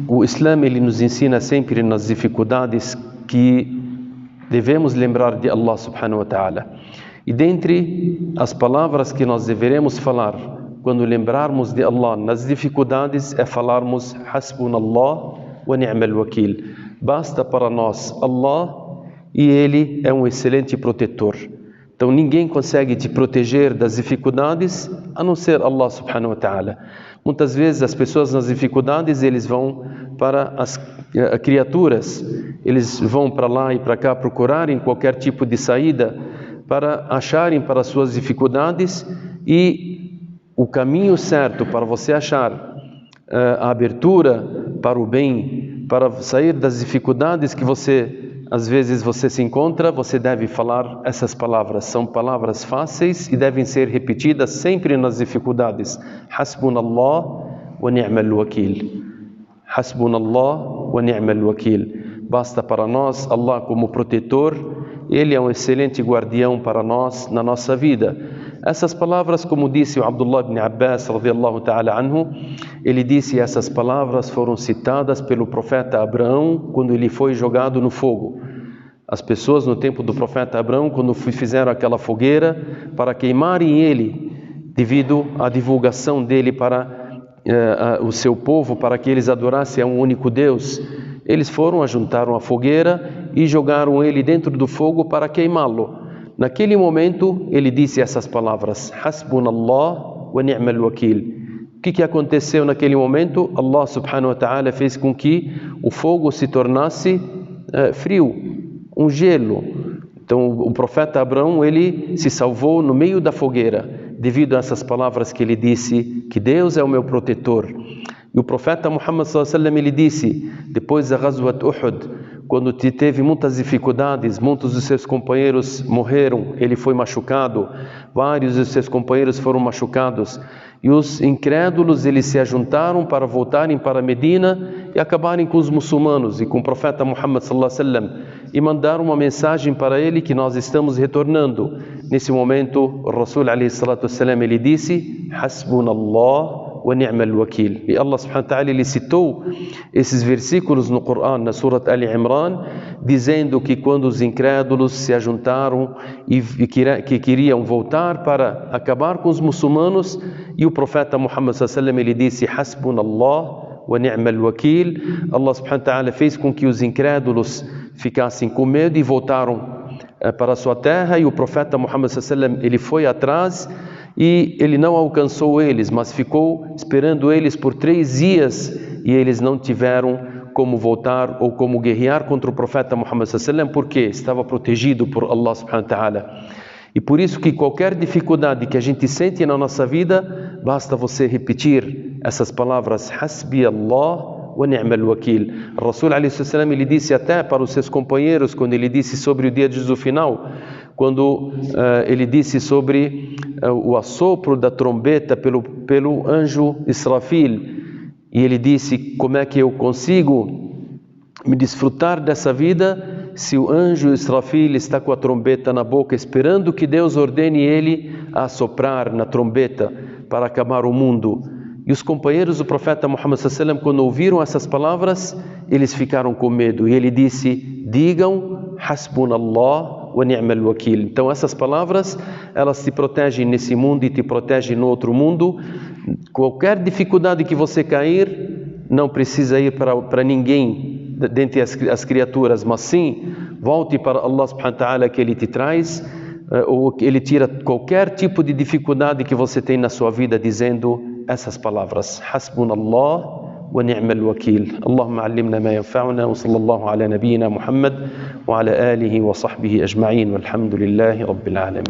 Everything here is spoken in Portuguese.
o Islã ele nos ensina sempre nas dificuldades que devemos lembrar de Allah subhanahu wa ta'ala. E dentre as palavras que nós deveremos falar quando lembrarmos de Allah nas dificuldades é falarmos Hasbunallah wa ni'mal wakil. Basta para nós Allah e Ele é um excelente protetor. Então ninguém consegue te proteger das dificuldades a não ser Allah subhanahu wa ta'ala. Muitas vezes as pessoas nas dificuldades eles vão para as criaturas, eles vão para lá e para cá procurarem qualquer tipo de saída para acharem para suas dificuldades, e o caminho certo para você achar a abertura para o bem, para sair das dificuldades que às vezes você se encontra, você deve falar essas palavras. São palavras fáceis e devem ser repetidas sempre nas dificuldades. Hasbunallah wa ni'mal wakil. Hasbunallah wa ni'mal wakil. Basta para nós Allah como protetor. Ele é um excelente guardião para nós na nossa vida. Essas palavras, como disse o Abdullah ibn Abbas radiyallahu ta'ala anhu, ele disse essas palavras foram citadas pelo profeta Abraão quando ele foi jogado no fogo. As pessoas no tempo do profeta Abraão, quando fizeram aquela fogueira para queimarem ele, devido à divulgação dele para o seu povo, para que eles adorassem a um único Deus, eles foram, ajuntaram a fogueira e jogaram ele dentro do fogo para queimá-lo. Naquele momento, ele disse essas palavras, Hasbunallah wa ni'mal wakil. O que aconteceu naquele momento? Allah subhanahu wa ta'ala fez com que o fogo se tornasse frio, um gelo. Então, o profeta Abraão, ele se salvou no meio da fogueira, devido a essas palavras que ele disse, que Deus é o meu protetor. E o profeta Muhammad sallallahu alaihi wasallam, ele disse, depois da Ghazwat Uhud, quando teve muitas dificuldades, muitos dos seus companheiros morreram, ele foi machucado, vários dos seus companheiros foram machucados, e os incrédulos, eles se ajuntaram para voltarem para Medina e acabarem com os muçulmanos e com o profeta Muhammad sallallahu alaihi wasallam, e mandaram uma mensagem para ele que nós estamos retornando. Nesse momento, o Rasul alaihi salatu wassalam, ele disse, Hasbunallah wa ni'mal wakil. E Allah subhanahu wa ta'ala, ele citou esses versículos no Coran, na Surat Al-Imran, dizendo que quando os incrédulos se ajuntaram e que queriam voltar para acabar com os muçulmanos, e o profeta Muhammad sallallahu alaihi wasallam, ele disse, Hasbunallah wa ni'mal wakil. Allah subhanahu wa ta'ala fez com que os incrédulos ficassem com medo e voltaram para a sua terra, e o profeta Muhammad sallallahu alaihi wasallam, ele foi atrás e ele não alcançou eles, mas ficou esperando eles por 3 dias, e eles não tiveram como voltar ou como guerrear contra o profeta Muhammad sallallahu alaihi wasallam, porque estava protegido por Allah subhanahu wa ta'ala. E por isso que qualquer dificuldade que a gente sente na nossa vida, basta você repetir essas palavras, Hasbi Allah wa ni'mal wakil. O Rasul alaihi wasallam, ele disse até para os seus companheiros, quando ele disse sobre o dia de juízo final, quando ele disse sobre o assopro da trombeta pelo anjo Israfil, e ele disse, como é que eu consigo me desfrutar dessa vida se o anjo Israfil está com a trombeta na boca, esperando que Deus ordene ele a soprar na trombeta para acabar o mundo? E os companheiros do profeta Muhammad sallallahu alaihi wasallam, quando ouviram essas palavras, eles ficaram com medo, e ele disse, digam Hasbunallah wa ni'mal wakil. Então essas palavras, elas te protegem nesse mundo e te protegem no outro mundo. Qualquer dificuldade que você cair, não precisa ir para ninguém dentre as criaturas, mas sim volte para Allah subhanahu wa ta'ala, que ele te traz, ou ele tira qualquer tipo de dificuldade que você tem na sua vida, dizendo essas palavras, Hasbunallah wa ni'mal wakil. Allahumma allimna ma yanfa'una, wa sallallahu ala nabiyyina Muhammad wa ala alihi wa sahbihi ajma'in, walhamdulillahi rabbil alamin.